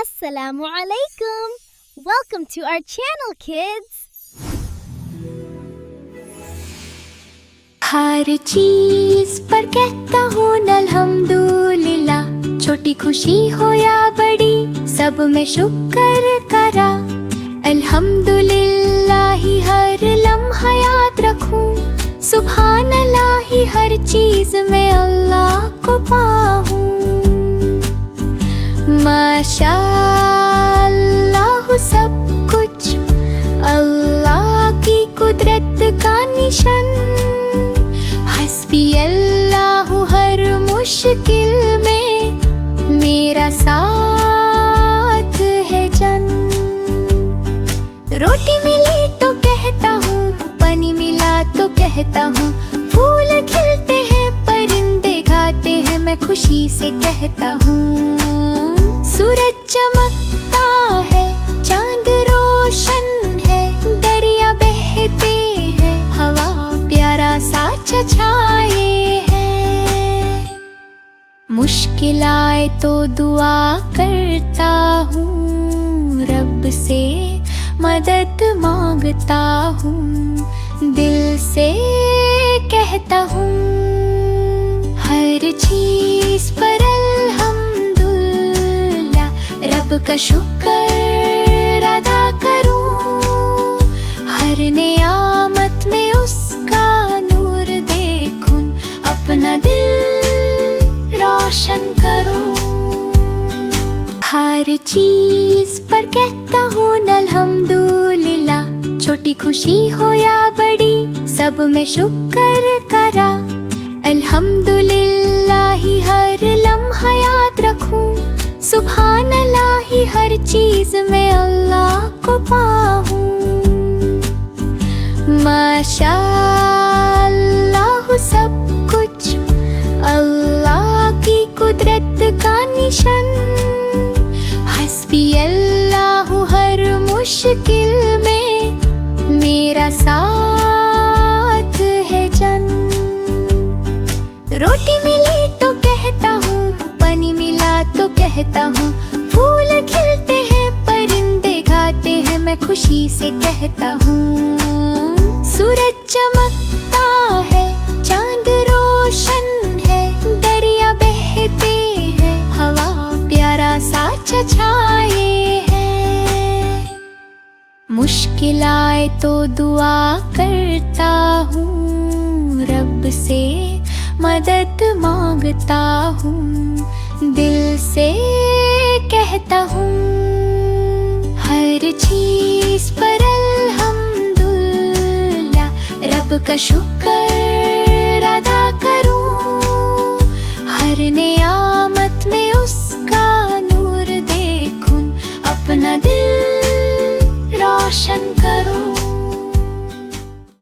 Assalamu alaikum. Welcome to our channel, kids. हर चीज पर कहता हूँ अल्हम्दुलिल्लाह, छोटी खुशी हो या बड़ी सब में शुक्र करा। अल्हम्दुलिल्लाह ही हर लम्हा याद रखूं, सुभान अल्लाह ही हर चीज में अल्लाह को पाऊं। माशाअल्लाह सब कुछ अल्लाह की कुदरत का निशान। हस्बी अल्लाह हर मुश्किल में मेरा साथ है जन। रोटी मिली तो कहता हूँ, पानी मिला तो कहता हूँ, फूल खिलते हैं परिंदे गाते हैं मैं खुशी से कहता हूँ। सूरज चमकता है, चांद रोशन है, दरिया बहते हैं, हवा प्यारा सा छछाए है। मुश्किल आए तो दुआ करता हूँ, रब से मदद मांगता हूँ, दिल से कहता हूँ। हर चीज पर अल्हम्दुलिल्लाह, रब का शुक्र अदा करूँ। हर नियामत में उसका नूर देखूं, अपना दिल रोशन करूँ। हर चीज पर कहता हूँ अल्हम्दुलिल्लाह, छोटी खुशी हो या बड़ी सब में शुक्र करा। अल्हम्दुलिल्लाह ही हर लम्हा याद रखूं, सुभान अल्लाह ही हर चीज में अल्लाह को पाऊं। माशाअल्लाह सब कुछ अल्लाह की कुदरत का निशान। हस्बी अल्लाह हर मुश्किल में मेरा साथ है जन। रोटी मिली तो कहता हूँ, पानी मिला तो कहता हूँ, फूल खिलते हैं परिंदे गाते हैं मैं खुशी से कहता हूँ। सूरज चमकता है, चांद रोशन है, दरिया बहते हैं, हवा प्यारा सा छछाए है। मुश्किल आए तो दुआ करता हूँ, रब से मदद मांगता हूँ, दिल से कहता हूँ। हर चीज पर अल्हम्दुलिल्लाह, रब का शुक्र